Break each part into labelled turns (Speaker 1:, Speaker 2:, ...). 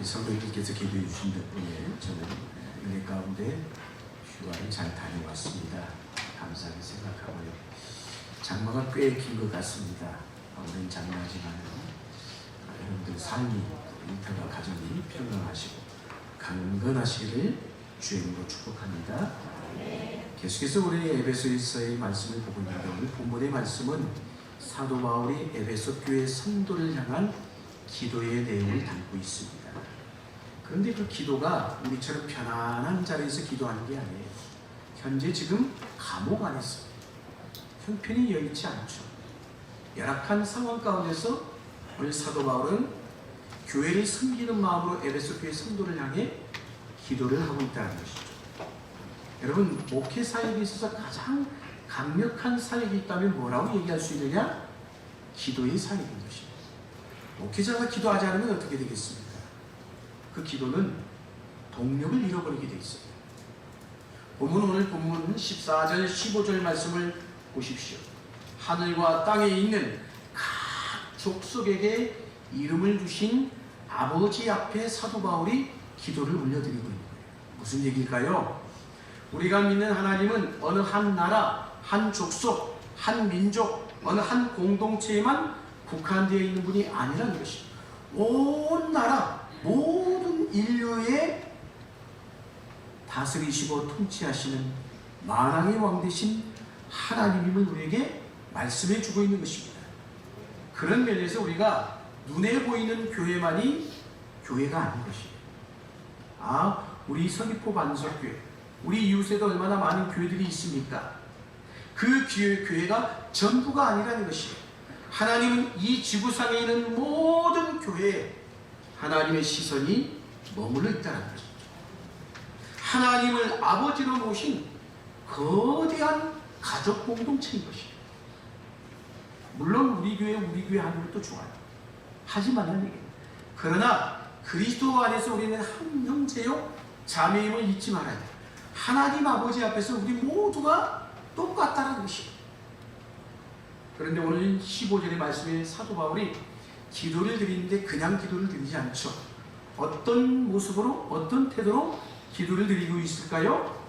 Speaker 1: 성도님께서 기도해 주신 덕분에 저는 은혜 가운데 휴가를 잘 다녀왔습니다. 감사하게 생각하고요. 장마가 꽤 긴 것 같습니다. 오랜 장마지만 여러분들 삶이, 일터가, 가정이 평안하시고 강건하시기를 주의 이름으로 축복합니다. 계속해서 우리 에베소서의 말씀을 보고 있는데 오늘 본문의 말씀은 사도 바울이 에베소 교회 성도를 향한 기도의 내용을 담고 있습니다. 그런데 그 기도가 우리처럼 편안한 자리에서 기도하는 게 아니에요. 현재 지금 감옥 안에서 형편이 여의치 않죠. 열악한 상황 가운데서 오늘 사도 바울은 교회를 섬기는 마음으로 에베소 교회 성도를 향해 기도를 하고 있다는 것이죠. 여러분, 목회 사역에 있어서 가장 강력한 사역이 있다면 뭐라고 얘기할 수 있느냐? 기도의 사역인 것입니다. 목회자가 기도하지 않으면 어떻게 되겠습니까? 그 기도는 동력을 잃어버리게 되어 있어요. 오늘 본문 14절 15절 말씀을 보십시오. 하늘과 땅에 있는 각 족속에게 이름을 주신 아버지 앞에 사도 바울이 기도를 올려드리고 있는 거예요. 무슨 얘기일까요? 우리가 믿는 하나님은 어느 한 나라, 한 족속, 한 민족, 어느 한 공동체에만 국한되어 있는 분이 아니라는 것입니다. 온 나라, 모든 인류의 다스리시고 통치하시는 만왕의 왕 되신 하나님임을 우리에게 말씀해 주고 있는 것입니다. 그런 면에서 우리가 눈에 보이는 교회만이 교회가 아닌 것입니다. 우리 서귀포 반석교회, 우리 이웃에도 얼마나 많은 교회들이 있습니까? 그 교회가 전부가 아니라는 것이에요. 하나님은 이 지구상에 있는 모든 교회에 하나님의 시선이 머물러 있다는 것입니다. 하나님을 아버지로 모신 거대한 가족 공동체인 것입니다. 물론 우리 교회 하는 것도 좋아요. 하지만은 얘기입니다. 그러나 그리스도 안에서 우리는 한 형제요 자매임을 잊지 말아야 돼요. 하나님 아버지 앞에서 우리 모두가 똑같다는 것입니다. 그런데 오늘 15절의 말씀에 사도 바울이 기도를 드리는데 그냥 기도를 드리지 않죠. 어떤 모습으로, 어떤 태도로 기도를 드리고 있을까요?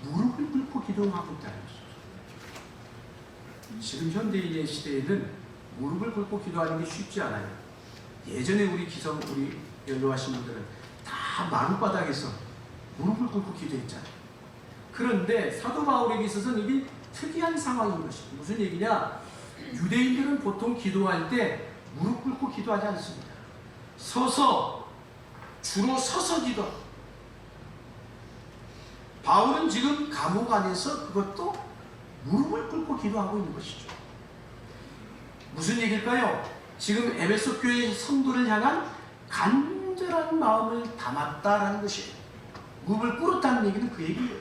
Speaker 1: 무릎을 꿇고 기도하고 있다는 것이죠. 지금 현대인의 시대에는 무릎을 꿇고 기도하는 게 쉽지 않아요. 예전에 우리 연로하신 분들은 다 마룻바닥에서 무릎을 꿇고 기도했잖아요. 그런데 사도 바울에게 있어서는 이게 특이한 상황인 것입니다. 무슨 얘기냐? 유대인들은 보통 기도할 때 무릎 꿇고 기도하지 않습니다. 주로 서서 기도. 바울은 지금 감옥 안에서 그것도 무릎을 꿇고 기도하고 있는 것이죠. 무슨 얘기일까요? 지금 에베소 교회 성도를 향한 간절한 마음을 담았다라는 것이에요. 무릎을 꿇었다는 얘기는 그 얘기예요.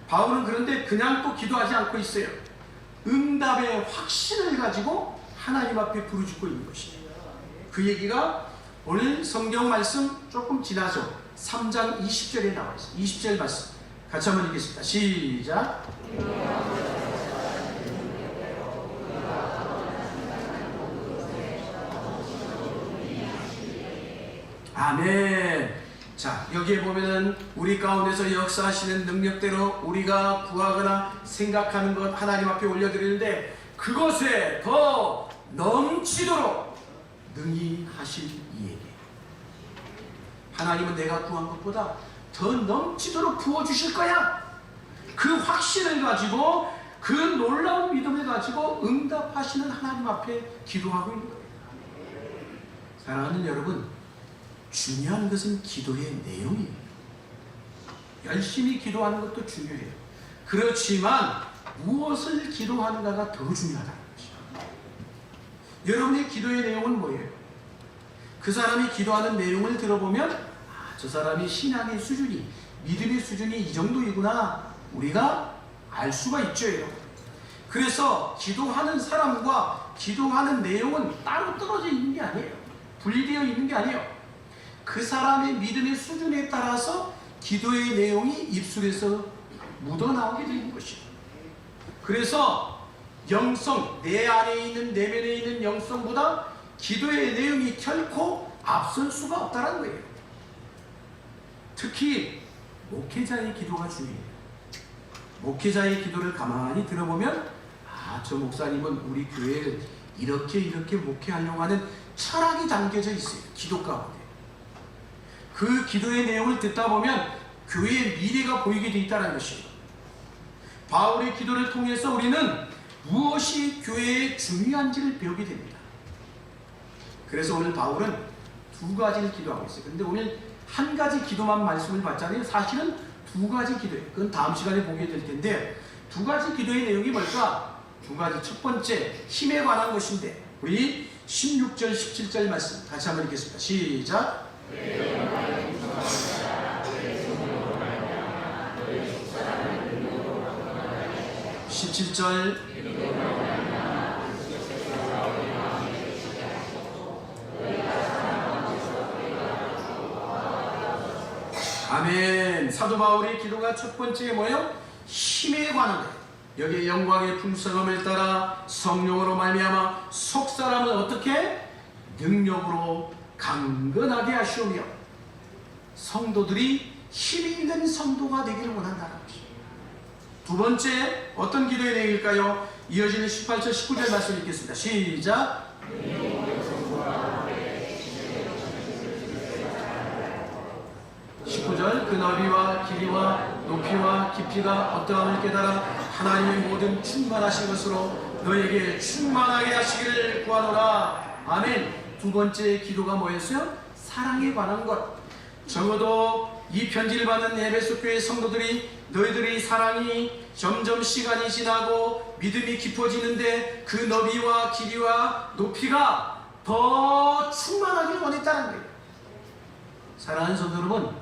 Speaker 1: 바울은 그런데 그냥 또 기도하지 않고 있어요. 응답의 확신을 가지고 하나님 앞에 부르짖고 있는 것이에요. 그 얘기가 오늘 성경 말씀 조금 지나서 3장 20절에 나와 있어요. 20절 말씀 같이 한번 읽겠습니다. 시작. 아멘. 자, 여기에 보면은 우리 가운데서 역사하시는 능력대로 우리가 구하거나 생각하는 것 하나님 앞에 올려드리는데 그것에 더 넘치도록 능히 하실 이에게. 하나님은 내가 구한 것보다 더 넘치도록 부어주실 거야. 그 확신을 가지고 그 놀라운 믿음을 가지고 응답하시는 하나님 앞에 기도하고 있는 거예요. 사랑하는 여러분, 중요한 것은 기도의 내용이에요. 열심히 기도하는 것도 중요해요. 그렇지만 무엇을 기도하는가가 더 중요하다는 것이죠. 여러분의 기도의 내용은 뭐예요? 그 사람이 기도하는 내용을 들어보면 저 사람이 신앙의 수준이, 믿음의 수준이 이 정도이구나 우리가 알 수가 있죠. 그래서 기도하는 사람과 기도하는 내용은 따로 떨어져 있는 게 아니에요. 분리되어 있는 게 아니에요. 그 사람의 믿음의 수준에 따라서 기도의 내용이 입술에서 묻어나오게 되는 것이에요. 그래서 영성, 내 안에 있는 내면에 있는 영성보다 기도의 내용이 결코 앞설 수가 없다는 거예요. 특히 목회자의 기도가 중요해요. 목회자의 기도를 가만히 들어보면 저 목사님은 우리 교회를 이렇게 목회하려고 하는 철학이 담겨져 있어요. 기도 가운데. 그 기도의 내용을 듣다 보면 교회의 미래가 보이게 돼 있다는 것이에요. 바울의 기도를 통해서 우리는 무엇이 교회에 중요한지를 배우게 됩니다. 그래서 오늘 바울은 두 가지를 기도하고 있어요. 그런데 오늘 한 가지 기도만 말씀을 받잖아요. 사실은 두 가지 기도예요. 그건 다음 시간에 보게 될 텐데, 두 가지 기도의 내용이 뭘까? 두 가지. 첫 번째, 힘에 관한 것인데, 우리 16절, 17절 말씀 같이 한번 읽겠습니다. 시작. 17절. 아멘. 사도 바울의 기도가 첫 번째 뭐예요? 힘에 관한 거예요. 여기에 영광의 풍성함을 따라 성령으로 말미암아 속사람을 어떻게? 능력으로 강건하게 하시오며, 성도들이 힘이 있는 성도가 되기를 원한다는 것이죠. 두 번째, 어떤 기도의 내용일까요? 이어지는 18절, 19절 말씀 읽겠습니다. 시작. 19절. 그 너비와 길이와 높이와 깊이가 어떠함을 깨달아 하나님의 모든 충만하신 것으로 너에게 충만하게 하시기를 구하노라. 아멘. 두 번째 기도가 뭐였어요? 사랑에 관한 것. 적어도 이 편지를 받는 에베소 교회 성도들이 너희들의 사랑이 점점 시간이 지나고 믿음이 깊어지는데 그 너비와 길이와 높이가 더 충만하길 원했다는 거예요. 사랑하는 성도 여러분,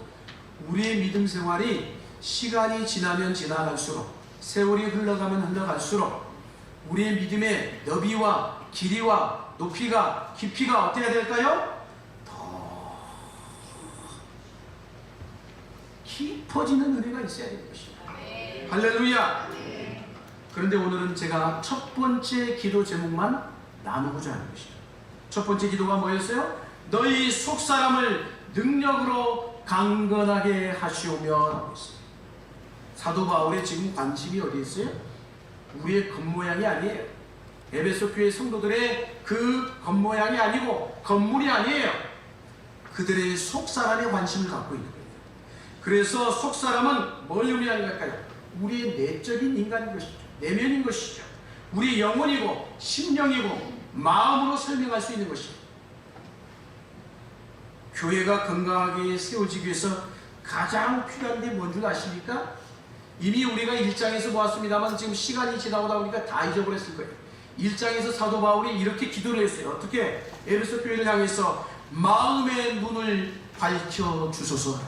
Speaker 1: 우리의 믿음 생활이 시간이 지나면 지나갈수록, 세월이 흘러가면 흘러갈수록 우리의 믿음의 너비와 길이와 높이가, 깊이가 어떻게 해야 될까요? 더 깊어지는 은혜가 있어야 되는 것입니다. 할렐루야. 그런데 오늘은 제가 첫 번째 기도 제목만 나누고자 하는 것이죠. 첫 번째 기도가 뭐였어요? 너희 속사람을 능력으로 강건하게 하시오며 라고 했어요. 사도 바울의 지금 관심이 어디에 있어요? 우리의 겉모양이 아니에요. 에베소 교회 성도들의 그 겉모양이 아니고 건물이 아니에요. 그들의 속사람에 관심을 갖고 있는 거예요. 그래서 속사람은 뭘 의미하는 걸까요? 우리의 내적인 인간인 것이죠. 내면인 것이죠. 우리의 영혼이고 심령이고 마음으로 설명할 수 있는 것이죠. 교회가 건강하게 세워지기 위해서 가장 필요한 게 뭔 줄 아십니까? 이미 우리가 1장에서 보았습니다만 지금 시간이 지나오다 보니까 다 잊어버렸을 거예요. 1장에서 사도 바울이 이렇게 기도를 했어요. 어떻게? 에베소 교회를 향해서 마음의 눈을 밝혀 주소서.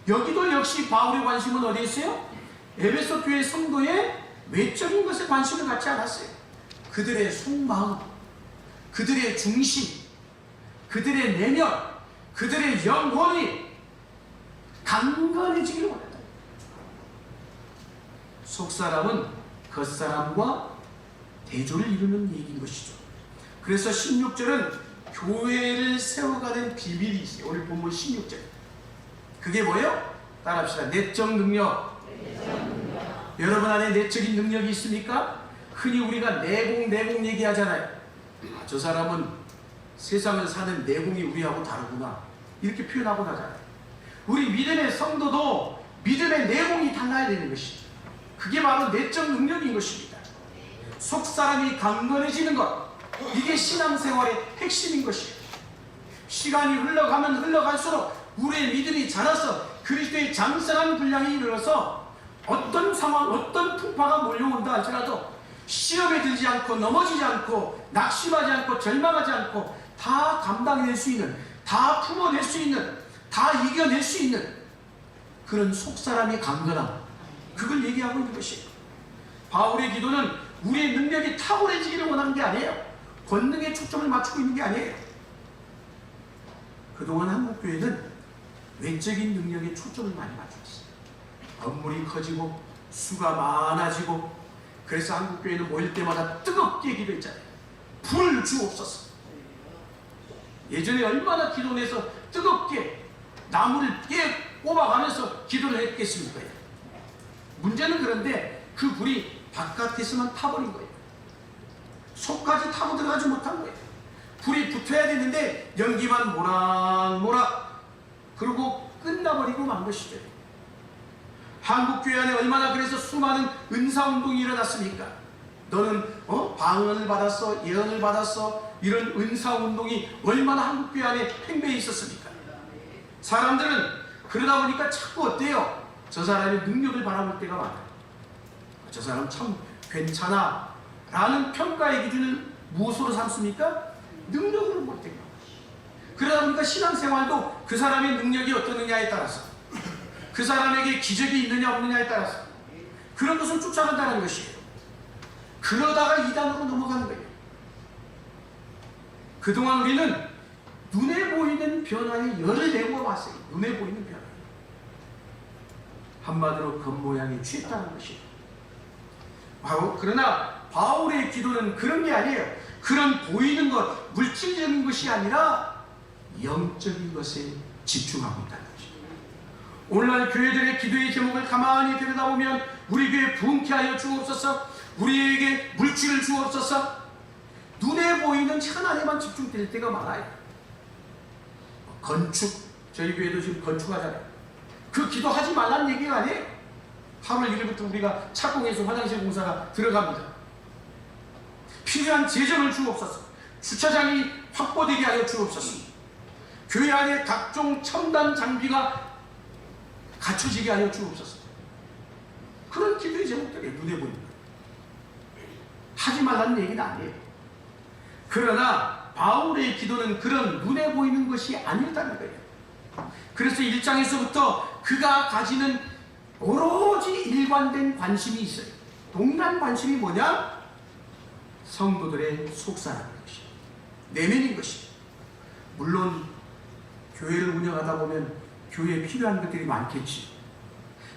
Speaker 1: 여기도 역시 바울의 관심은 어디에 있어요? 에베소 교회 성도의 외적인 것에 관심을 갖지 않았어요. 그들의 속마음, 그들의 중심, 그들의 내면, 그들의 영혼이 강건해지기를 원한다. 속사람은 겉사람과 대조를 이루는 얘기인 것이죠. 그래서 16절은 교회를 세워가는 비밀이 있어요. 오늘 본문 16절. 그게 뭐예요? 따라합시다. 내적 능력. 여러분 안에 내적인 능력이 있습니까? 흔히 우리가 내공 얘기하잖아요. 저 사람은 세상을 사는 내공이 우리하고 다르구나, 이렇게 표현하고 나잖아요. 우리 믿음의 성도도 믿음의 내공이 달라야 되는 것이죠. 그게 바로 내적 능력인 것입니다. 속사람이 강건해지는 것, 이게 신앙생활의 핵심인 것이에요. 시간이 흘러가면 흘러갈수록 우리의 믿음이 자라서 그리스도의 장성한 분량이 이르러서 어떤 상황, 어떤 풍파가 몰려온다 할지라도 시험에 들지 않고 넘어지지 않고 낙심하지 않고 절망하지 않고 다 감당해낼 수 있는, 다 품어낼 수 있는, 다 이겨낼 수 있는 그런 속사람의 강건함, 그걸 얘기하고 있는 것이에요. 바울의 기도는 우리의 능력이 탁월해지기를 원하는 게 아니에요. 권능에 초점을 맞추고 있는 게 아니에요. 그동안 한국교회는 외적인 능력에 초점을 많이 맞췄어요. 건물이 커지고 수가 많아지고, 그래서 한국교회는 모일 때마다 뜨겁게 기도했잖아요. 불 주옵소서. 예전에 얼마나 기도해서 뜨겁게 나무를 꼽아가면서 기도를 했겠습니까? 문제는 그런데 그 불이 바깥에서만 타버린 거예요. 속까지 타고 들어가지 못한 거예요. 불이 붙어야 되는데 연기만 모락모락 그러고 끝나버리고 만 것이죠. 한국교회 안에 얼마나 그래서 수많은 은사운동이 일어났습니까? 너는 방언을 받았어, 예언을 받았어, 이런 은사운동이 얼마나 한국교회 안에 팽배해 있었습니까? 사람들은 그러다 보니까 자꾸 어때요? 저 사람의 능력을 바라볼 때가 많아요. 저 사람 참 괜찮아 라는 평가의 기준을 무엇으로 삼습니까? 능력으로 볼 때가. 그러다 보니까 신앙생활도 그 사람의 능력이 어떠느냐에 따라서, 그 사람에게 기적이 있느냐 없느냐에 따라서 그런 것을 쫓아간다는 것이에요. 그러다가 이단으로 넘어가는 거예요. 그동안 우리는 눈에 보이는 변화에 열을 내고 왔어요. 눈에 보이는 변화. 한마디로 겉모양에 취했다는 것이에요. 그러나 바울의 기도는 그런 게 아니에요. 그런 보이는 것, 물질적인 것이 아니라 영적인 것에 집중하고 있다는 것이에요. 오늘날 교회들의 기도의 제목을 가만히 들여다보면 우리 교회 부흥케 하여 주옵소서, 우리에게 물질을 주옵소서, 눈에 보이는 하나님만 집중될 때가 많아요. 건축, 저희 교회도 지금 건축하잖아요. 그 기도하지 말라는 얘기가 아니에요. 8월 1일부터 우리가 착공해서 화장실 공사가 들어갑니다. 필요한 재정을 주옵소서, 주차장이 확보되게 하여 주옵소서, 교회 안에 각종 첨단 장비가 갖춰지게 하여 주옵소서. 그런 기도의 제목들이 눈에 보이는 거예요. 하지 말라는 얘기는 아니에요. 그러나 바울의 기도는 그런 눈에 보이는 것이 아니었다는 거예요. 그래서 1장에서부터 그가 가지는 오로지 일관된 관심이 있어요. 동일한 관심이 뭐냐? 성도들의 속사라는 것이, 내면인 것이. 물론 교회를 운영하다 보면 교회에 필요한 것들이 많겠지.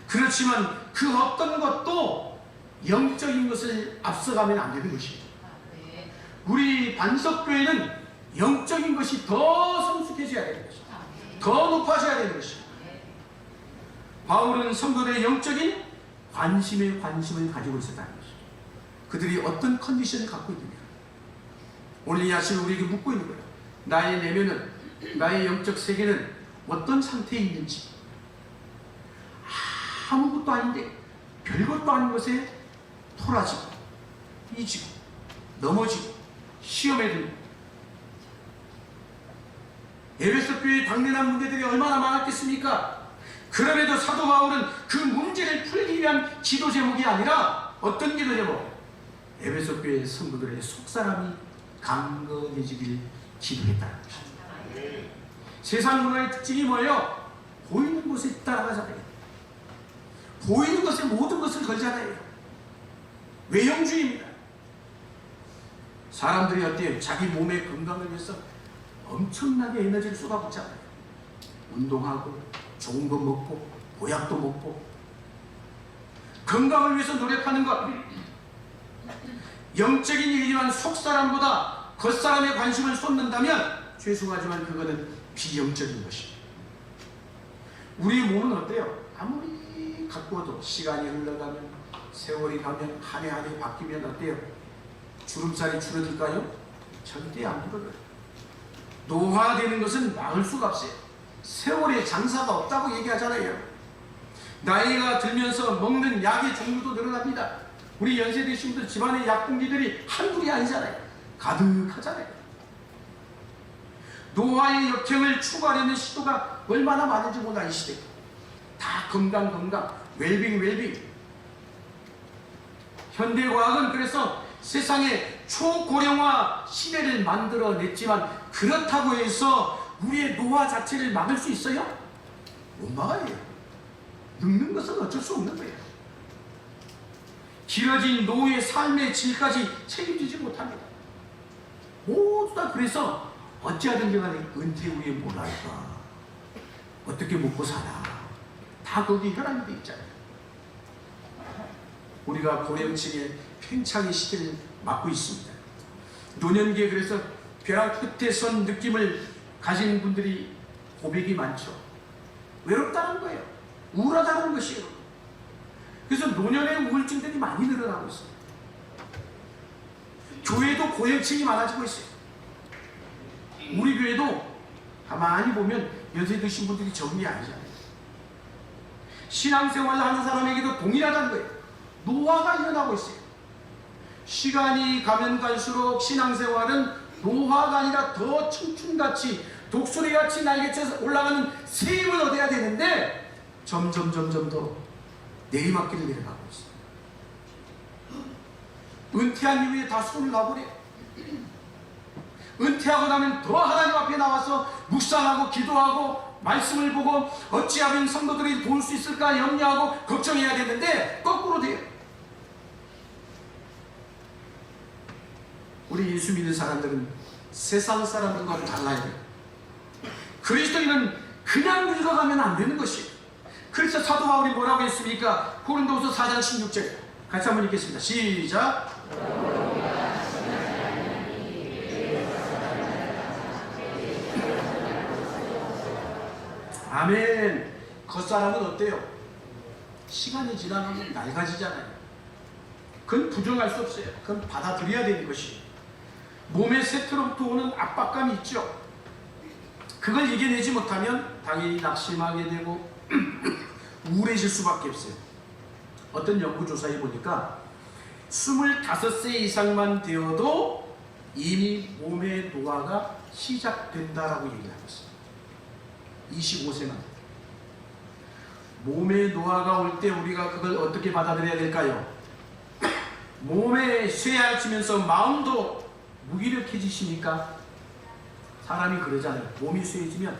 Speaker 1: 그렇지만 그 어떤 것도 영적인 것을 앞서가면 안 되는 것이에요. 우리 반석교회는 영적인 것이 더 성숙해져야 되는 것이에요. 더 높아져야 되는 것이에요. 바울은 성도들의 영적인 관심을 가지고 있었다는 것이죠. 그들이 어떤 컨디션을 갖고 있느냐. 오늘 이 아침에 우리에게 묻고 있는 거예요. 나의 내면은, 나의 영적 세계는 어떤 상태에 있는지. 아무것도 아닌데 별것도 아닌 것에 토라지고 삐지고 넘어지고 시험에 들고. 에베소 교회의 당면한 문제들이 얼마나 많았겠습니까? 그럼에도 사도 바울은 그 문제를 풀기 위한 기도 제목이 아니라 어떤 기도 제목? 에베소 교회의 성도들의 속사람이 강건해지길 기도했다는 것입니다. 세상 문화의 특징이 뭐예요? 보이는 곳에 따라가잖아요. 보이는 것에 모든 것을 걸잖아요. 외형주의입니다. 사람들이 어때요? 자기 몸의 건강을 위해서 엄청나게 에너지를 쏟아붓잖아요. 운동하고 좋은 거 먹고 보약도 먹고 건강을 위해서 노력하는 것. 영적인 일이지만 속사람보다 겉사람에 관심을 쏟는다면 죄송하지만 그거는 비영적인 것입니다. 우리 몸은 어때요? 아무리 가꾸어도 시간이 흘러가면, 세월이 가면, 한 해 한 해 바뀌면 어때요? 주름살이 줄어들까요? 절대 안 줄어들어요. 노화되는 것은 막을 수가 없어요. 세월의 장사가 없다고 얘기하잖아요. 나이가 들면서 먹는 약의 종류도 늘어납니다. 우리 연세 드신 분들 집안의 약봉지들이 한둘이 아니잖아요. 가득하잖아요. 노화의 역행을 추구하려는 시도가 얼마나 많은지 몰라. 이 시대 다 건강, 웰빙. 현대과학은 그래서 세상에 초고령화 시대를 만들어냈지만 그렇다고 해서 우리의 노화 자체를 막을 수 있어요? 못 막아요. 늙는 것은 어쩔 수 없는 거예요. 길어진 노후의 삶의 질까지 책임지지 못합니다. 모두 다 그래서 어찌하든지 간에 은퇴 후에 뭘 할까, 어떻게 먹고 사나, 다 거기 혈안이 돼 있잖아요. 우리가 고령층의 팽창의 시대를 맞고 있습니다. 노년기에 그래서 벼랑 끝에 선 느낌을 가진 분들이 고백이 많죠. 외롭다는 거예요. 우울하다는 것이에요. 그래서 노년의 우울증들이 많이 늘어나고 있어요. 교회도 고혈증이 많아지고 있어요. 우리 교회도 가만히 보면 연세 드신 분들이 적은 게 아니잖아요. 신앙생활을 하는 사람에게도 동일하다는 거예요. 노화가 일어나고 있어요. 시간이 가면 갈수록 신앙생활은 노화가 아니라 더 청춘같이 독수리같이 날개쳐서 올라가는 새 힘을 얻어야 되는데 점점 더 내리막길을 내려가고 있어요. 은퇴한 이후에 다 손을 놔버려요. 은퇴하고 나면 더 하나님 앞에 나와서 묵상하고 기도하고 말씀을 보고 어찌하면 성도들이 도울 수 있을까 염려하고 걱정해야 되는데 거꾸로 돼요. 우리 예수 믿는 사람들은 세상 사람들과 달라야 돼요. 그리스도인은 그냥 늙어가면 안 되는 것이에요. 그래서 사도 바울이 뭐라고 했습니까? 고린도후서 4장 16절 같이 한번 읽겠습니다. 시작. 아멘. 겉사람은 어때요? 시간이 지나면 낡아지잖아요. 그건 부정할 수 없어요. 그건 받아들여야 되는 것이에요. 몸의 세트로부터 오는 압박감이 있죠. 그걸 이겨내지 못하면 당연히 낙심하게 되고 우울해질 수밖에 없어요. 어떤 연구조사에 보니까 25세 이상만 되어도 이미 몸의 노화가 시작된다라고 얘기를 하고 있어요. 25세만. 몸의 노화가 올 때 우리가 그걸 어떻게 받아들여야 될까요? 몸에 쇠약해지면서 마음도 무기력해지시니까 사람이 그러잖아요. 몸이 쇠해지면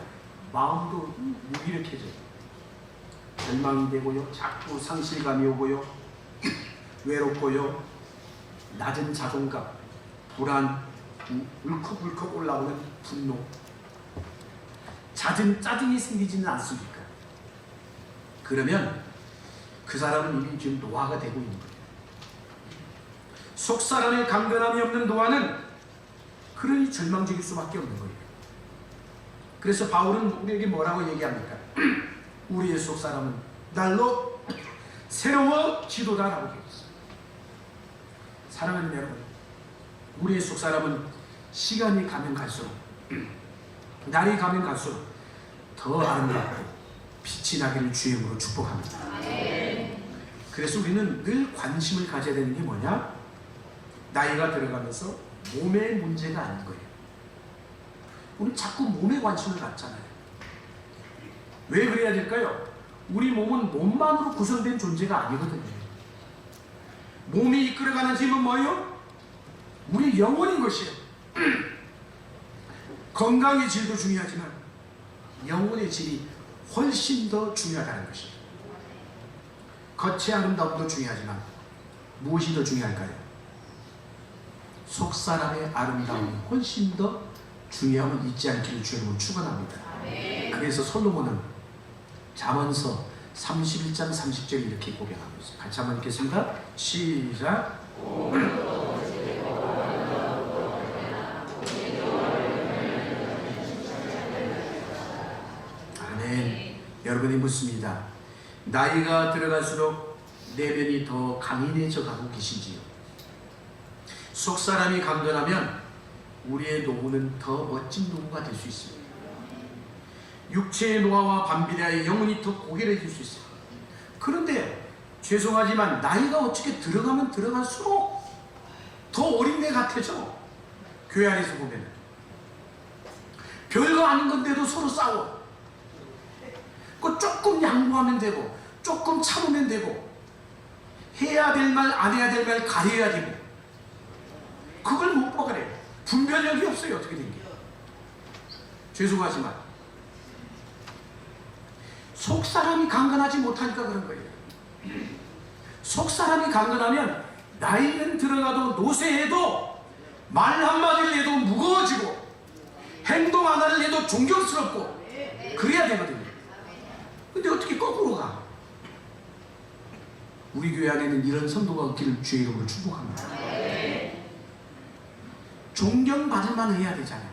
Speaker 1: 마음도 무기력해져요. 절망이 되고요. 자꾸 상실감이 오고요. 외롭고요. 낮은 자존감, 불안, 울컥울컥 올라오는 분노. 잦은 짜증이 생기지는 않습니까? 그러면 그 사람은 이미 지금 노화가 되고 있는 거예요. 속사람의 강건함이 없는 노화는 그러니 절망적일 수밖에 없는 거예요. 그래서 바울은 우리에게 뭐라고 얘기합니까? 우리의 속사람은 날로 새로워지도다라고 얘기했어요. 사랑하는 여러분, 우리의 속사람은 시간이 가면 갈수록 날이 가면 갈수록 더 아름답고 빛이 나기를 주의 이름으로 축복합니다. 그래서 우리는 늘 관심을 가져야 되는 게 뭐냐? 나이가 들어가면서 몸의 문제가 아닌 거예요. 우리는 자꾸 몸에 관심을 갖잖아요. 왜 그래야 될까요? 우리 몸은 몸만으로 구성된 존재가 아니거든요. 몸이 이끌어가는 힘은 뭐예요? 우리 영혼인 것이에요. 건강의 질도 중요하지만 영혼의 질이 훨씬 더 중요하다는 것이에요. 겉의 아름다움도 중요하지만 무엇이 더 중요할까요? 속사람의 아름다움이 훨씬 더 중요함을 잊지 않기를 주님은 축원합니다. 그래서 솔로몬은 잠언서 31장 30절 이렇게 고백하고 있어요. 같이 한번 읽겠습니다. 시작. 아멘. 여러분이 묻습니다. 나이가 들어갈수록 내면이 더 강인해져 가고 계신지요? 속사람이 강건하면 우리의 노후는 더 멋진 노후가 될 수 있습니다. 육체의 노화와 반비례하여 영혼이 더 고결해질 수 있어요. 그런데 죄송하지만 나이가 어떻게 들어가면 들어갈수록 더 어린애 같아져. 교회 안에서 보면 별거 아닌 건데도 서로 싸워. 그 조금 양보하면 되고 조금 참으면 되고 해야 될 말 안 해야 될 말 가려야 되고 그걸 못 봐그래요. 분별력이 없어요. 어떻게 된 게. 죄송하지만 속사람이 강건하지 못하니까 그런 거예요. 속사람이 강건하면 나이는 들어가도 노쇠해도 말 한마디를 해도 무거워지고 행동 하나를 해도 존경스럽고 그래야 되거든요. 근데 어떻게 거꾸로 가? 우리 교회 안에는 이런 성도가 없기를 주의 이름으로 축복합니다. 존경받을 만 해야 되잖아요.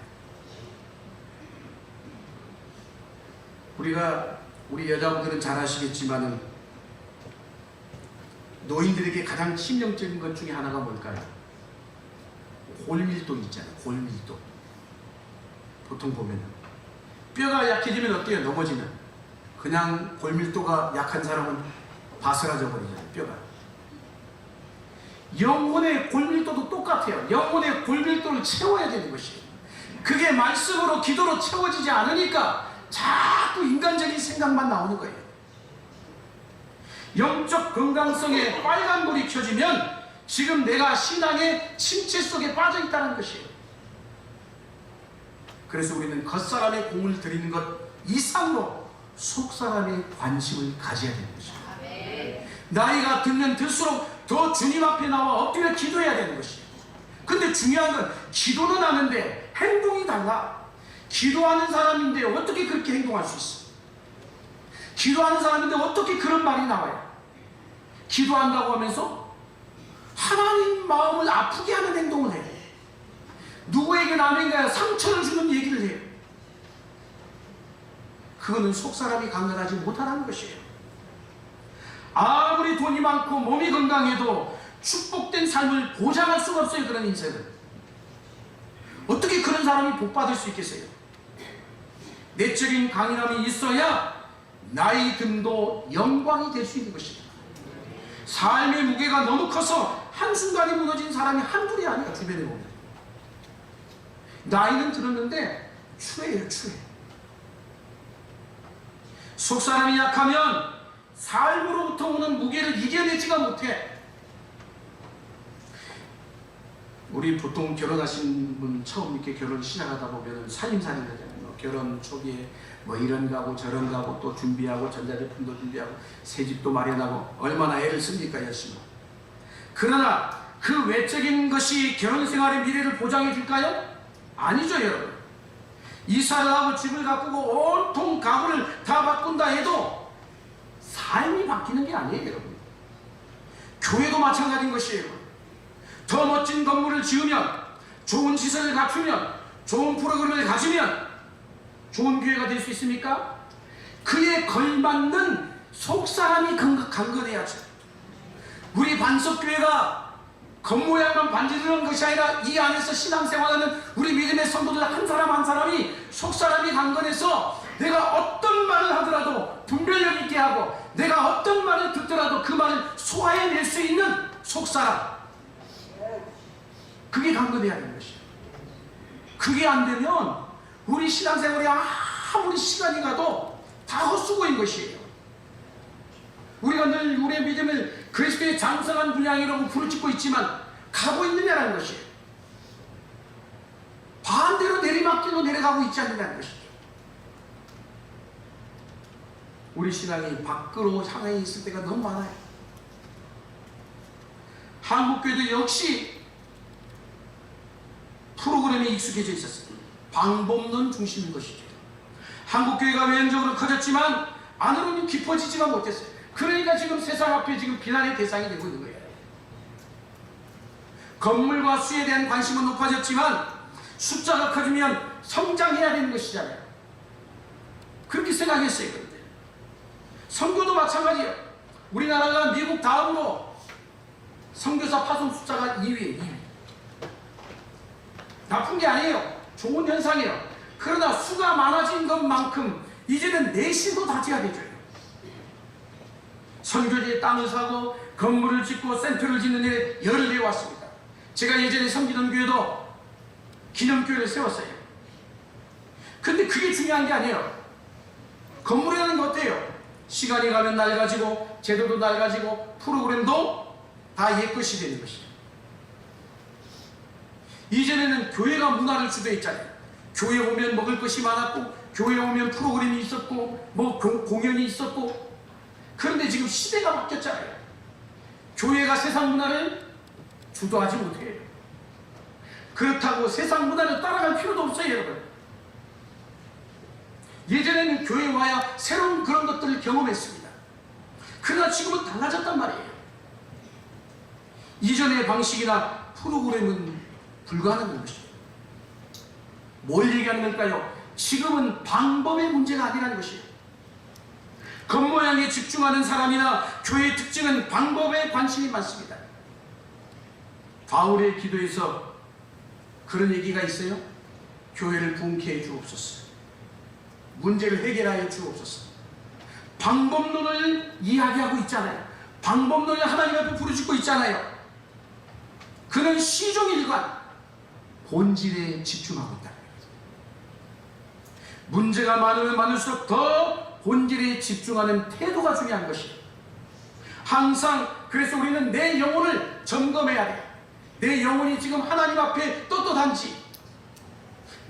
Speaker 1: 우리 여자분들은 잘 아시겠지만은 노인들에게 가장 치명적인 것 중에 하나가 뭘까요? 골밀도 있잖아요. 골밀도. 보통 보면 뼈가 약해지면 어때요? 넘어지면 그냥 골밀도가 약한 사람은 바스라져 버리잖아요. 뼈가. 영혼의 골밀도도 똑같아요. 영혼의 골밀도를 채워야 되는 것이에요. 그게 말씀으로 기도로 채워지지 않으니까 자꾸 인간적인 생각만 나오는 거예요. 영적 건강성에 빨간불이 켜지면 지금 내가 신앙의 침체 속에 빠져 있다는 것이에요. 그래서 우리는 겉사람의 공을 들이는 것 이상으로 속사람의 관심을 가져야 되는 것이에요. 나이가 들면 들수록 더 주님 앞에 나와 엎드려 기도해야 되는 것이에요. 근데 중요한 건 기도는 하는데 행동이 달라. 기도하는 사람인데 어떻게 그렇게 행동할 수 있어? 기도하는 사람인데 어떻게 그런 말이 나와요? 기도한다고 하면서 하나님 마음을 아프게 하는 행동을 해요. 누구에게 남에게 상처를 주는 얘기를 해요. 그거는 속사람이 강건하지 못하는 것이에요. 아무리 돈이 많고 몸이 건강해도 축복된 삶을 보장할 수가 없어요. 그런 인생은. 어떻게 그런 사람이 복받을 수 있겠어요? 내적인 강인함이 있어야 나이 듦도 영광이 될 수 있는 것입니다. 삶의 무게가 너무 커서 한순간에 무너진 사람이 한둘이 아니야. 주변에 보면 나이는 들었는데 추해요. 추해. 속사람이 약하면 삶으로부터 오는 무게를 이겨내지가 못해. 우리 보통 결혼하신 분 처음 이렇게 결혼 시작하다 보면 살림살이 하잖아요. 결혼 초기에 뭐 이런 가고 저런 가고 또 준비하고 전자제품도 준비하고 새집도 마련하고 얼마나 애를 씁니까 열심히. 그러나 그 외적인 것이 결혼 생활의 미래를 보장해 줄까요? 아니죠 여러분. 이사를 하고 집을 가꾸고 온통 가구를 다 바꾼다 해도 삶이 바뀌는 게 아니에요 여러분. 교회도 마찬가지인 것이에요. 더 멋진 건물을 지으면, 좋은 시설을 갖추면, 좋은 프로그램을 가지면 좋은 교회가 될 수 있습니까? 그에 걸맞는 속사람이 강건해야죠. 우리 반석교회가 겉모양만 반지르는 것이 아니라 이 안에서 신앙생활하는 우리 믿음의 성도들 한 사람 한 사람이 속사람이 강건해서 내가 어떤 말을 하더라도 분별력 있게 하고 내가 어떤 말을 듣더라도 그 말을 소화해낼 수 있는 속사람. 그게 강건해야 되는 것이에요. 그게 안 되면 우리 신앙생활이 아무리 시간이 가도 다 헛수고인 것이에요. 우리가 늘 우리의 믿음을 그리스도의 장성한 분량이라고 부르짖고 있지만 가고 있느냐는 것이에요. 반대로 내리막길로 내려가고 있지 않느냐는 것이죠. 우리 신앙이 밖으로 향해 있을 때가 너무 많아요. 한국교회도 역시 프로그램에 익숙해져 있었어요. 방법론 중심인 것이죠. 한국교회가 외형적으로 커졌지만 안으로는 깊어지지가 못했어요. 그러니까 지금 세상 앞에 지금 비난의 대상이 되고 있는 거예요. 건물과 수에 대한 관심은 높아졌지만 숫자가 커지면 성장해야 되는 것이잖아요. 그렇게 생각했어요. 그런데 선교도 마찬가지예요. 우리나라가 미국 다음으로 선교사 파송 숫자가 2위예요. 2위. 나쁜 게 아니에요. 좋은 현상이에요. 그러나 수가 많아진 것만큼 이제는 내실도 다져야 되죠. 선교지에 땅을 사고 건물을 짓고 센터를 짓는 일에 열을 내왔습니다. 제가 예전에 섬기던 교회도 기념교회를 세웠어요. 근데 그게 중요한 게 아니에요. 건물이라는 게 어때요? 시간이 가면 낡아지고 제도도 낡아지고 프로그램도 다 옛것이 되는 것이에요. 이전에는 교회가 문화를 주도했잖아요. 교회 오면 먹을 것이 많았고 교회 오면 프로그램이 있었고 뭐 공연이 있었고. 그런데 지금 시대가 바뀌었잖아요. 교회가 세상 문화를 주도하지 못해요. 그렇다고 세상 문화를 따라갈 필요도 없어요 여러분. 예전에는 교회에 와야 새로운 그런 것들을 경험했습니다. 그러나 지금은 달라졌단 말이에요. 이전의 방식이나 프로그램은 불가능한 것이에요. 뭘 얘기하는 걸까요? 지금은 방법의 문제가 아니라는 것이에요. 겉모양에 집중하는 사람이나 교회의 특징은 방법에 관심이 많습니다. 바울의 기도에서 그런 얘기가 있어요. 교회를 부흥케 해 주옵소서. 문제를 해결하여 주옵소서. 방법론을 이야기하고 있잖아요. 방법론을 하나님 앞에 부르짖고 있잖아요. 그는 시종일관 본질에 집중하고 있다. 문제가 많으면 많을수록 더 본질에 집중하는 태도가 중요한 것이에요. 항상 그래서 우리는 내 영혼을 점검해야 돼요. 내 영혼이 지금 하나님 앞에 떳떳한지,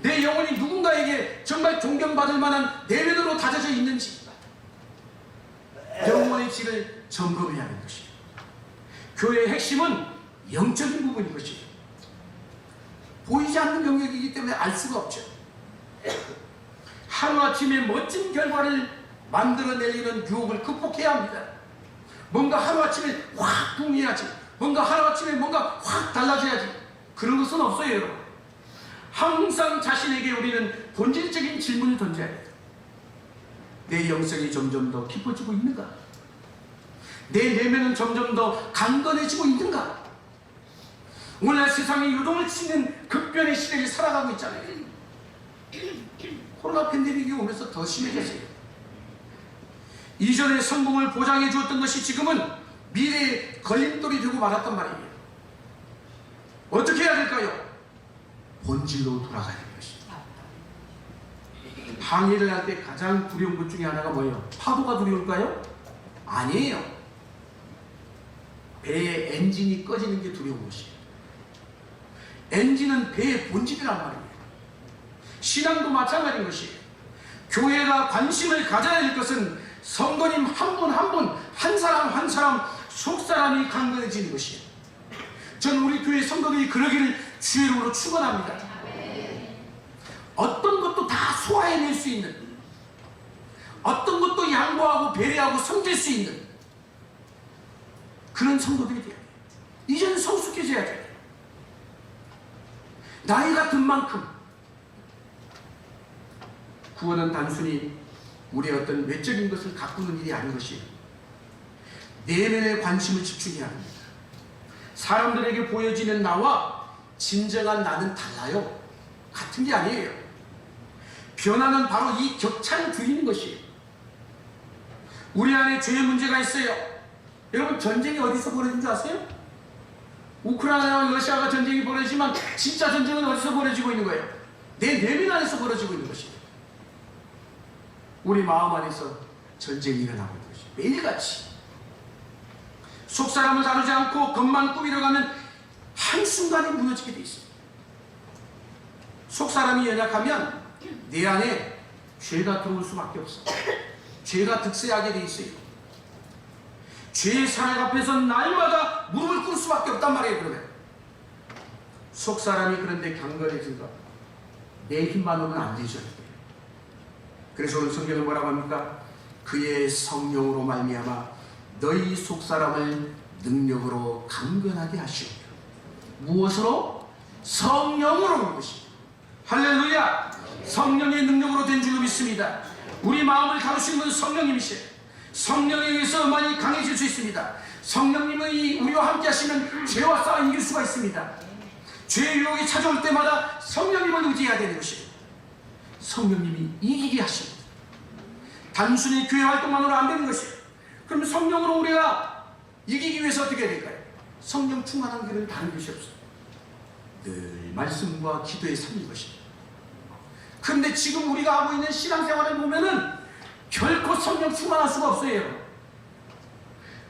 Speaker 1: 내 영혼이 누군가에게 정말 존경받을 만한 내면으로 다져져 있는지, 영혼의 질을 점검해야 하는 것이에요. 교회의 핵심은 영적인 부분인 것이에요. 보이지 않는 영역이기 때문에 알 수가 없죠. 하루아침에 멋진 결과를 만들어내려는 유혹을 극복해야 합니다. 뭔가 하루아침에 확 붐해야지, 뭔가 하루아침에 뭔가 확 달라져야지, 그런 것은 없어요, 여러분. 항상 자신에게 우리는 본질적인 질문을 던져야 돼요. 내 영성이 점점 더 깊어지고 있는가? 내 내면은 점점 더 강건해지고 있는가? 오늘날 세상이 요동을 치는 급변의 시대를 살아가고 있잖아요. 코로나 팬데믹이 오면서 더 심해졌어요. 이전에 성공을 보장해 주었던 것이 지금은 미래의 걸림돌이 되고 말았단 말이에요. 어떻게 해야 될까요? 본질로 돌아가야 되는 것입니다. 항해를 할 때 가장 두려운 것 중에 하나가 뭐예요? 파도가 두려울까요? 아니에요. 배의 엔진이 꺼지는 게 두려운 것이에요. 엔진은 배의 본질이란 말이에요. 신앙도 마찬가지인 것이에요. 교회가 관심을 가져야 할 것은 성도님 한 분 한 분, 한 사람 한 사람, 속 사람이 강건해지는 것이에요. 저는 우리 교회 성도들이 그러기를 주의 이름으로 축원합니다. 어떤 것도 다 소화해낼 수 있는, 어떤 것도 양보하고 배려하고 섬길 수 있는 그런 성도들이 돼야 돼요. 이제는 성숙해져야 돼요. 나이가 든 만큼 구원은 단순히 우리의 어떤 외적인 것을 가꾸는 일이 아닌 것이에요. 내면에 관심을 집중해야 합니다. 사람들에게 보여지는 나와 진정한 나는 달라요. 같은 게 아니에요. 변화는 바로 이 격차를 줄이는 것이에요. 우리 안에 죄의 문제가 있어요. 여러분, 전쟁이 어디서 벌어진 줄 아세요? 우크라이나와 러시아가 전쟁이 벌어지지만 진짜 전쟁은 어디서 벌어지고 있는 거예요? 내 내면 안에서 벌어지고 있는 것이에요. 우리 마음 안에서 전쟁이 일어나고 있는 것이에요. 매일같이 속사람을 다루지 않고 겉만 꾸미려가면 한순간에 무너지게 돼 있어요. 속사람이 연약하면 내 안에 죄가 들어올 수밖에 없어요. 죄가 득세하게 돼 있어요. 죄의 사랑 앞에서 날마다 무릎을 꿇을 수밖에 없단 말이에요. 그러면 속사람이 그런데 강건해진다. 내 힘만으로는 안 되죠. 그래서 오늘 성경은 뭐라고 합니까? 그의 성령으로 말미암아 너희 속사람을 능력으로 강건하게 하시오. 무엇으로? 성령으로 그런 것입니다. 할렐루야! 성령의 능력으로 된 줄로 믿습니다. 우리 마음을 다루시는 분은 성령님이시에요. 성령에 의해서만이 강해질 수 있습니다. 성령님이 우리와 함께 하시면 죄와 싸워 이길 수가 있습니다. 죄의 유혹이 찾아올 때마다 성령님을 의지해야 되는 것이에요. 성령님이 이기게 하십니다. 단순히 교회 활동만으로 안 되는 것이에요. 그럼 성령으로 우리가 이기기 위해서 어떻게 해야 될까요? 성령 충만한 길은 다른 것이 없어요. 늘 말씀과 기도에 살린 것입니다. 그런데 지금 우리가 하고 있는 신앙생활을 보면은 결코 성령 충만할 수가 없어요.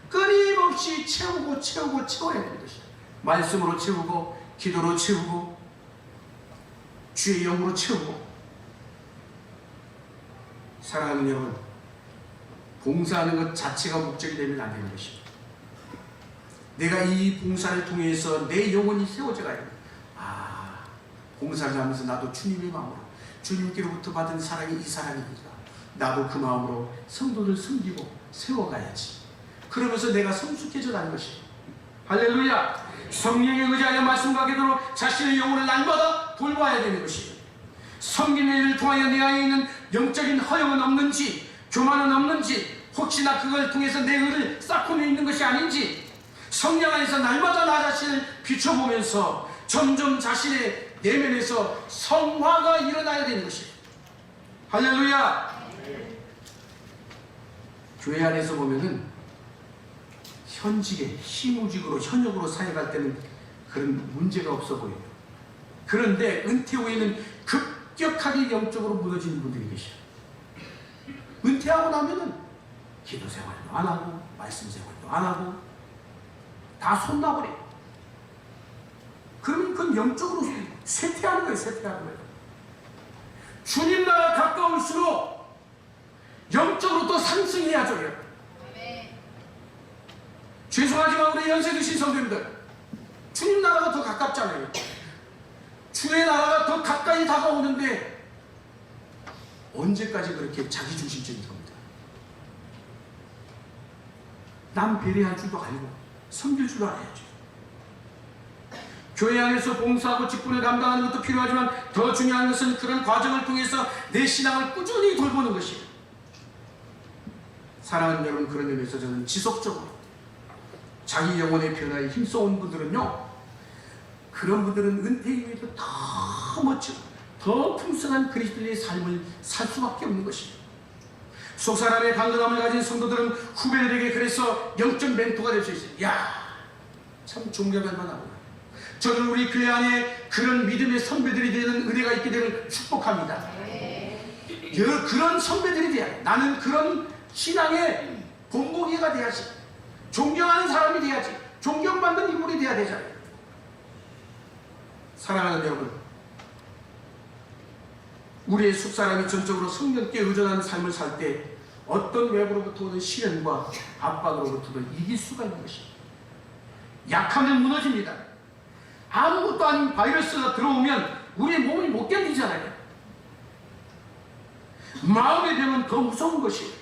Speaker 1: 끊임없이 채우고 채워야 되는 것이에요. 말씀으로 채우고 기도로 채우고 주의 영으로 채우고. 사랑하는 여러분, 봉사하는 것 자체가 목적이 되면 안 되는 것입니다. 내가 이 봉사를 통해서 내 영혼이 세워져 가야 됩니다. 봉사를 하면서 나도 주님의 마음으로, 주님께로부터 받은 사랑이 이 사랑이니까 나도 그 마음으로 성도를 섬기고 세워가야지. 그러면서 내가 성숙해져 가는 것이에요. 할렐루야! 성령에 의지하여 말씀과 기도로 자신의 영혼을 날마다 돌봐야 되는 것이에요. 섬기는 일을 통하여 내 안에 있는 영적인 허영은 없는지, 교만은 없는지, 혹시나 그걸 통해서 내 의를 쌓고 있는 것이 아닌지 성령 안에서 날마다 나 자신을 비춰보면서 점점 자신의 내면에서 성화가 일어나야 되는 것이에요. 할렐루야. 교회 안에서 보면은 현직에 시무직으로 현역으로 사역할 때는 그런 문제가 없어 보여요. 그런데 은퇴 후에는 급격하게 영적으로 무너지는 분들이 계셔요. 은퇴하고 나면은 기도 생활도 안 하고 말씀 생활도 안 하고 다 손놔버려요. 그러면 그건 영적으로 쇠퇴하는 거예요. 쇠퇴하는 거예요. 주님 나라 가까울수록 영적으로 또 상승해야죠. 죄송하지만 우리 연세 드신 성도님들, 주님 나라가 더 가깝잖아요. 주의 나라가 더 가까이 다가오는데 언제까지 그렇게 자기중심적인 겁니다. 남 배려할 줄도 알고 섬길 줄도 알아야죠. 교회 안에서 봉사하고 직분을 감당하는 것도 필요하지만 더 중요한 것은 그런 과정을 통해서 내 신앙을 꾸준히 돌보는 것이에요. 사랑하는 여러분, 그런 의미에서 저는 지속적으로 자기 영혼의 변화에 힘써온 분들은요, 그런 분들은 은퇴 이후에도 더 멋지고 더 풍성한 그리스도의 삶을 살 수밖에 없는 것이에요. 속사람의 강건함을 가진 성도들은 후배들에게 그래서 영적 멘토가 될 수 있어요. 야, 참 존경할 만하구나. 저는 우리 교회 안에 그런 믿음의 선배들이 되는 은혜가 있게 되는 축복합니다. 그런 선배들이 돼야 돼. 나는 그런 신앙의 본보기가 돼야지. 존경하는 사람이 돼야지. 존경받는 인물이 돼야 되잖아요. 사랑하는 여러분, 우리의 속사람이 전적으로 성령께 의존하는 삶을 살 때 어떤 외부로부터 오는 시련과 압박으로부터도 이길 수가 있는 것입니다. 약하면 무너집니다. 아무것도 아닌 바이러스가 들어오면 우리의 몸이 못 견디잖아요. 마음의 병은 더 무서운 것이에요.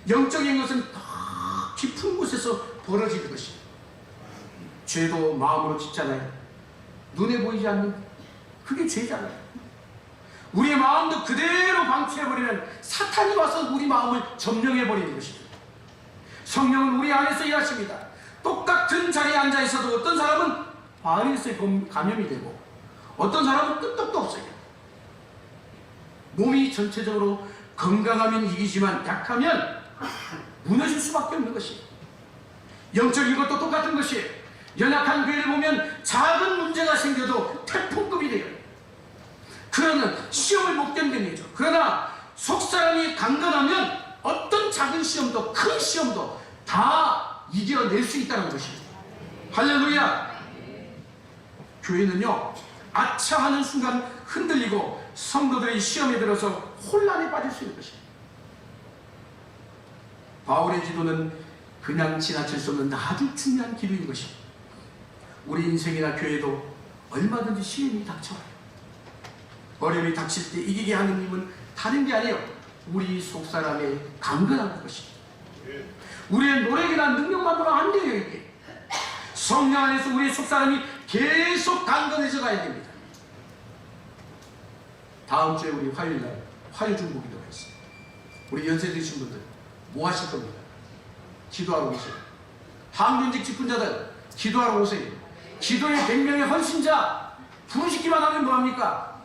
Speaker 1: 영적인 것은 더 깊은 곳에서 벌어지는 것이에요. 죄도 마음으로 짓잖아요. 눈에 보이지 않는 그게 죄잖아요. 우리의 마음도 그대로 방치해버리면 사탄이 와서 우리 마음을 점령해버리는 것입니다. 성령은 우리 안에서 일하십니다. 똑같은 자리에 앉아있어도 어떤 사람은 바이러스에 감염이 되고 어떤 사람은 끄떡도 없어요. 몸이 전체적으로 건강하면 이기지만 약하면 무너질 수밖에 없는 것이에요. 영적인 것도 똑같은 것이에요. 연약한 교회를 보면 작은 문제가 생겨도 태풍급이 돼요. 그러면 시험을 못 견디는 거죠. 그러나 속사람이 강건하면 어떤 작은 시험도 큰 시험도 다 이겨낼 수 있다는 것입니다. 할렐루야. 교회는요, 아차 하는 순간 흔들리고 성도들이 시험에 들어서 혼란에 빠질 수 있는 것입니다. 바울의 기도는 그냥 지나칠 수 없는 아주 중요한 기도인 것입니다. 우리 인생이나 교회도 얼마든지 시험이 닥쳐와요. 어려움이 닥칠 때 이기게 하는 힘은 다른 게 아니에요. 우리 속사람의 강건한 것입니다. 우리의 노력이나 능력만으로 안 돼요. 이게 성령 안에서 우리의 속사람이 계속 강건해져 가야 됩니다. 다음 주에 우리 화요일날 화요중보기도가 있습니다. 우리 연세 드신 분들 뭐 하실 겁니까? 기도하러 오세요. 항존직 직분자들 기도하러 오세요. 기도의 100명의 헌신자 부르시기만 하면 뭐합니까?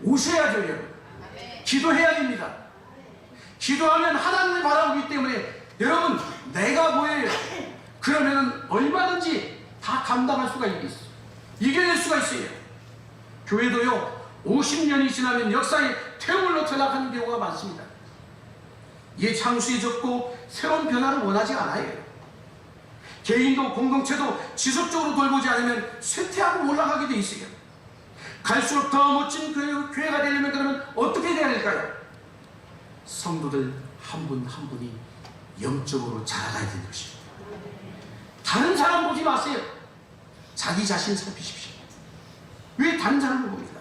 Speaker 1: 오셔야죠. 여러분. 기도해야 됩니다. 기도하면 하나님을 바라보기 때문에 여러분, 내가 보여요. 그러면 얼마든지 다 감당할 수가 있어요. 이겨낼 수가 있어요. 교회도요, 50년이 지나면 역사의 퇴물로 전락하는 경우가 많습니다. 이게 창수해졌고 새로운 변화를 원하지 않아요. 개인도 공동체도 지속적으로 돌보지 않으면 쇠퇴하고 올라가게 돼 있어요. 갈수록 더 멋진 교회가 되려면 그러면 어떻게 돼야 될까요? 성도들 한 분 한 분이 영적으로 자라가야 되는 것입니다. 다른 사람 보지 마세요. 자기 자신 살피십시오. 왜 다른 사람을 봅니까?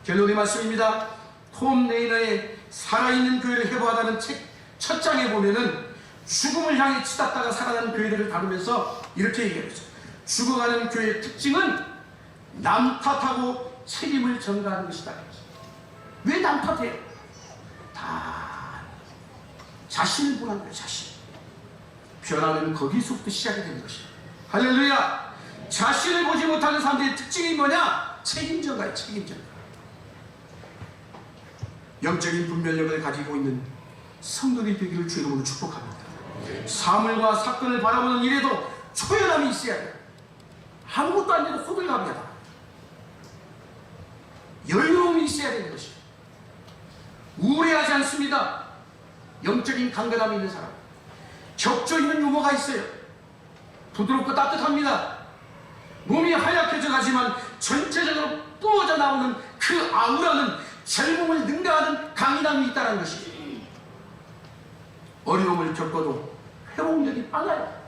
Speaker 1: 결론의 말씀입니다. 톰 레이너의 살아있는 교회를 회복하다는 책 첫 장에 보면은 죽음을 향해 치닫다가 살아나는 교회들을 다루면서 이렇게 얘기했죠. 죽어가는 교회의 특징은 남 탓하고 책임을 전가하는 것이다. 왜 남 탓해요? 다 자신을 보는 거예요. 자신. 변화는 거기서부터 시작이 되는 것이에요. 할렐루야. 자신을 보지 못하는 사람들의 특징이 뭐냐? 책임져가요. 책임져. 영적인 분별력을 가지고 있는 성도들이 되기를 주의 이름으로 축복합니다. 사물과 사건을 바라보는 일에도 초연함이 있어야 돼요. 아무것도 안 돼도 호들갑이다. 여유로움이 있어야 되는 것이에요. 우울해하지 않습니다. 영적인 강건함이 있는 사람. 격조 있는 유머가 있어요. 부드럽고 따뜻합니다. 몸이 하얗게져 가지만 전체적으로 부어져 나오는 그 아우라는 젊음을 능가하는 강인함이 있다는 것이죠. 어려움을 겪어도 회복력이 빨라요.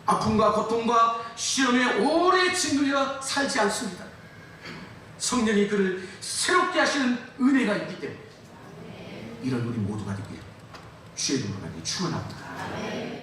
Speaker 1: 아픔과 고통과 시험에 오래 짓눌려 살지 않습니다. 성령이 그를 새롭게 하시는 은혜가 있기 때문에 이런 우리 모두가 되길 주의 이름으로 축원합니다.